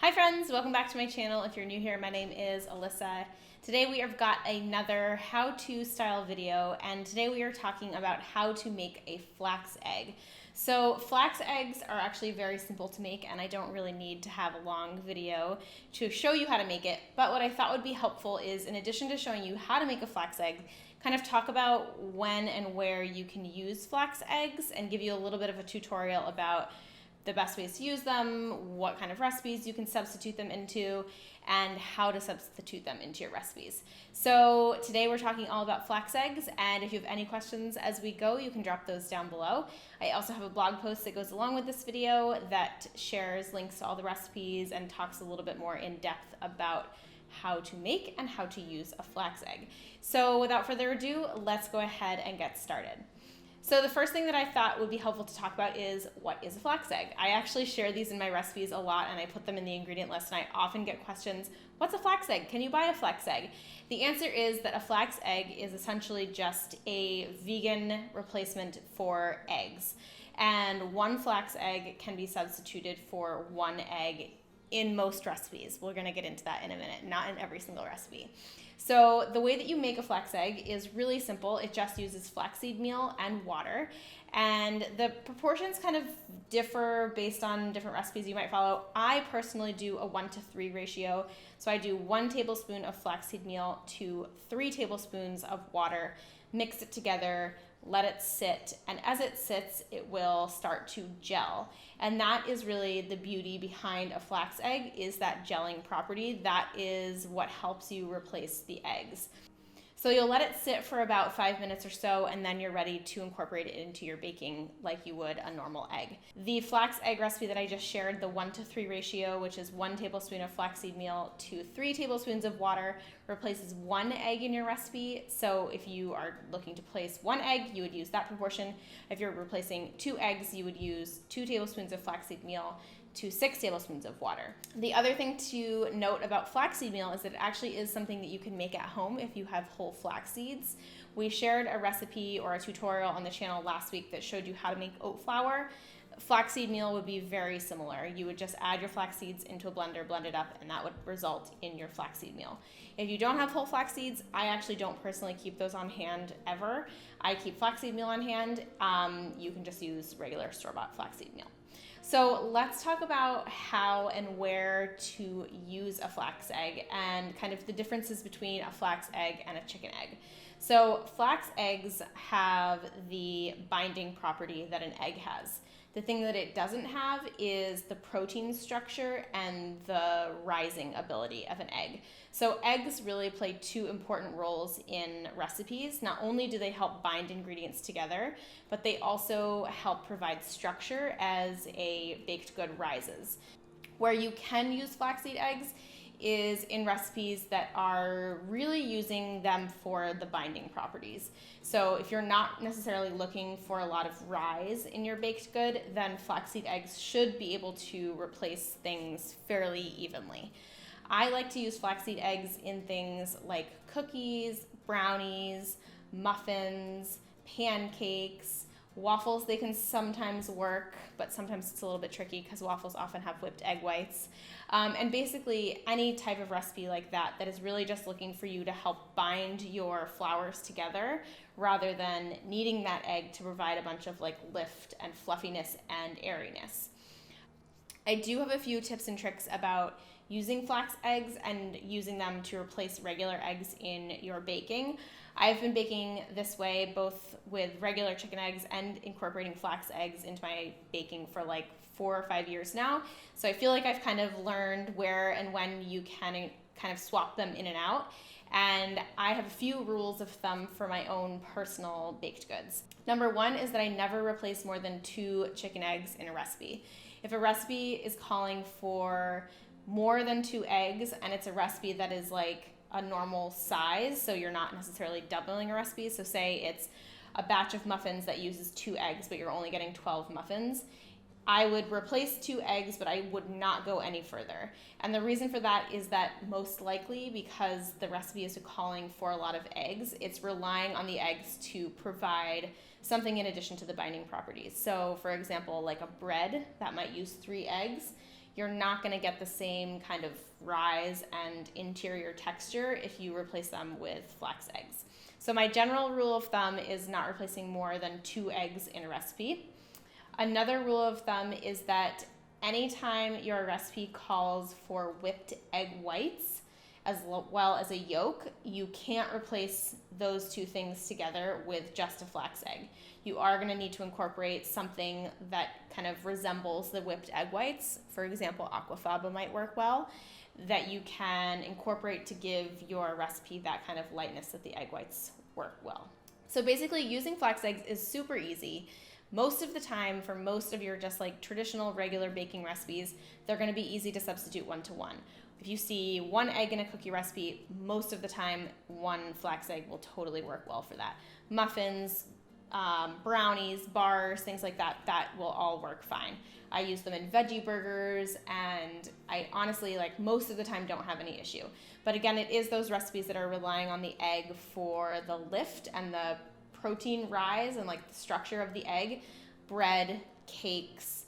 Hi friends, welcome back to my channel. If you're new here, my name is Alyssa. Today we have got another how-to style video, and today we are talking about how to make a flax egg. So flax eggs are actually very simple to make, and I don't really need to have a long video to show you how to make it. But what I thought would be helpful is, in addition to showing you how to make a flax egg, kind of talk about when and where you can use flax eggs and give you a little bit of a tutorial about the best ways to use them, what kind of recipes you can substitute them into, and how to substitute them into your recipes. So today we're talking all about flax eggs, and if you have any questions as we go, you can drop those down below. I also have a blog post that goes along with this video that shares links to all the recipes and talks a little bit more in depth about how to make and how to use a flax egg. So without further ado, let's go ahead and get started. So the first thing that I thought would be helpful to talk about is, what is a flax egg? I actually share these in my recipes a lot, and I put them in the ingredient list, and I often get questions, what's a flax egg? Can you buy a flax egg? The answer is that a flax egg is essentially just a vegan replacement for eggs. And one flax egg can be substituted for one egg in most recipes. We're gonna get into that in a minute, not in every single recipe. So the way that you make a flax egg is really simple. It just uses flaxseed meal and water. And the proportions kind of differ based on different recipes you might follow. I personally do a 1-to-3 ratio. So I do 1 tablespoon of flaxseed meal to 3 tablespoons of water, mix it together, let it sit, and as it sits, it will start to gel. And that is really the beauty behind a flax egg, is that gelling property. That is what helps you replace the eggs. So you'll let it sit for about 5 minutes or so, and then you're ready to incorporate it into your baking like you would a normal egg. The flax egg recipe that I just shared, the 1-to-3 ratio, which is 1 tablespoon of flaxseed meal to 3 tablespoons of water, replaces 1 egg in your recipe. So if you are looking to place 1 egg, you would use that proportion. If you're replacing 2 eggs, you would use 2 tablespoons of flaxseed meal to 6 tablespoons of water. The other thing to note about flaxseed meal is that it actually is something that you can make at home if you have whole flax seeds. We shared a recipe or a tutorial on the channel last week that showed you how to make oat flour. Flaxseed meal would be very similar. You would just add your flax seeds into a blender, blend it up, and that would result in your flaxseed meal. If you don't have whole flax seeds, I actually don't personally keep those on hand ever. I keep flaxseed meal on hand. You can just use regular store-bought flaxseed meal. So let's talk about how and where to use a flax egg and kind of the differences between a flax egg and a chicken egg. So flax eggs have the binding property that an egg has. The thing that it doesn't have is the protein structure and the rising ability of an egg. So eggs really play 2 important roles in recipes. Not only do they help bind ingredients together, but they also help provide structure as a baked good rises. Where you can use flaxseed eggs is in recipes that are really using them for the binding properties. So if you're not necessarily looking for a lot of rise in your baked good, then flaxseed eggs should be able to replace things fairly evenly. I like to use flaxseed eggs in things like cookies, brownies, muffins, pancakes, waffles. They can sometimes work, but sometimes it's a little bit tricky because waffles often have whipped egg whites. And basically any type of recipe like that is really just looking for you to help bind your flours together rather than needing that egg to provide a bunch of like lift and fluffiness and airiness. I do have a few tips and tricks about using flax eggs and using them to replace regular eggs in your baking. I've been baking this way both with regular chicken eggs and incorporating flax eggs into my baking for like 4 or 5 years now. So I feel like I've kind of learned where and when you can kind of swap them in and out. And I have a few rules of thumb for my own personal baked goods. Number 1 is that I never replace more than 2 chicken eggs in a recipe. If a recipe is calling for more than 2 eggs and it's a recipe that is like a normal size, so you're not necessarily doubling a recipe, so say it's a batch of muffins that uses 2 eggs but you're only getting 12 muffins, I would replace 2 eggs, but I would not go any further. And the reason for that is that most likely because the recipe is calling for a lot of eggs, it's relying on the eggs to provide something in addition to the binding properties. So for example, like a bread that might use 3 eggs, you're not going to get the same kind of rise and interior texture if you replace them with flax eggs. So my general rule of thumb is not replacing more than 2 eggs in a recipe. Another rule of thumb is that anytime your recipe calls for whipped egg whites as well as a yolk, you can't replace those 2 things together with just a flax egg. You are going to need to incorporate something that kind of resembles the whipped egg whites. For example, aquafaba might work well, that you can incorporate to give your recipe that kind of lightness that the egg whites work well. So basically, using flax eggs is super easy. Most of the time, for most of your just like traditional regular baking recipes, they're going to be easy to substitute 1-to-1. If you see 1 egg in a cookie recipe, most of the time 1 flax egg will totally work well for that. Muffins, brownies, bars, things like that, that will all work fine. I use them in veggie burgers, and I honestly, like, most of the time don't have any issue. But again, it is those recipes that are relying on the egg for the lift and the protein rise and like the structure of the egg. Bread, cakes,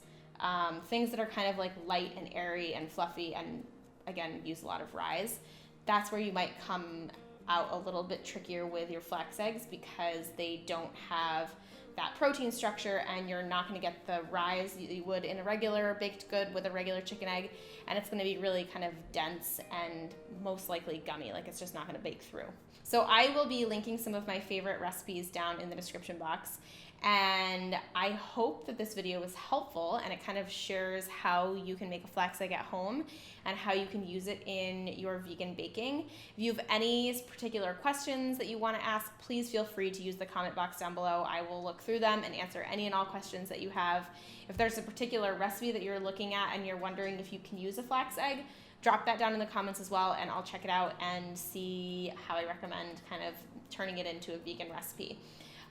things that are kind of like light and airy and fluffy and again use a lot of rise. That's where you might come out a little bit trickier with your flax eggs, because they don't have that protein structure and you're not going to get the rise you would in a regular baked good with a regular chicken egg, and it's going to be really kind of dense and most likely gummy, like it's just not going to bake through. So I will be linking some of my favorite recipes down in the description box, and I hope that this video was helpful and it kind of shares how you can make a flax egg at home and how you can use it in your vegan baking. If you have any particular questions that you want to ask, please feel free to use the comment box down below. I will look through them and answer any and all questions that you have. If there's a particular recipe that you're looking at and you're wondering if you can use a flax egg, drop that down in the comments as well, and I'll check it out and see how I recommend kind of turning it into a vegan recipe.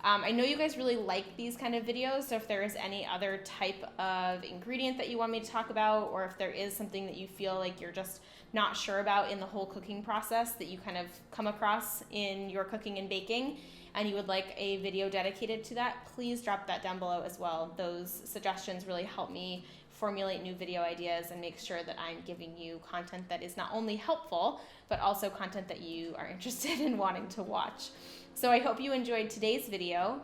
I know you guys really like these kind of videos, so if there is any other type of ingredient that you want me to talk about, or if there is something that you feel like you're just not sure about in the whole cooking process that you kind of come across in your cooking and baking, and you would like a video dedicated to that, please drop that down below as well. Those suggestions really help me formulate new video ideas and make sure that I'm giving you content that is not only helpful, but also content that you are interested in wanting to watch. So I hope you enjoyed today's video.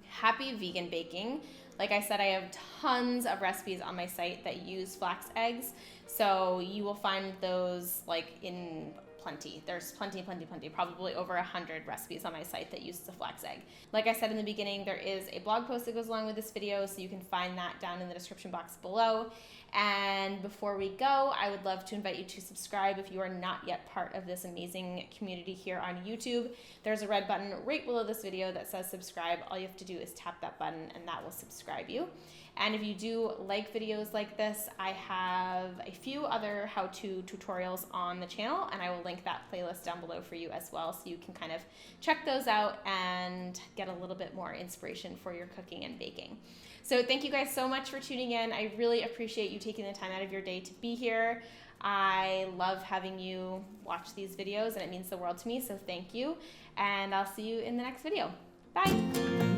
Happy vegan baking. Like I said, I have tons of recipes on my site that use flax eggs, so you will find those like in plenty. There's plenty, probably over 100 recipes on my site that uses a flax egg. Like I said in the beginning, there is a blog post that goes along with this video, so you can find that down in the description box below. And before we go, I would love to invite you to subscribe if you are not yet part of this amazing community here on YouTube. There's a red button right below this video that says subscribe. All you have to do is tap that button and that will subscribe you. And if you do like videos like this, I have a few other how-to tutorials on the channel, and I will link that playlist down below for you as well, so you can kind of check those out and get a little bit more inspiration for your cooking and baking. So thank you guys so much for tuning in. I really appreciate you taking the time out of your day to be here. I love having you watch these videos, and it means the world to me, so thank you. And I'll see you in the next video. Bye.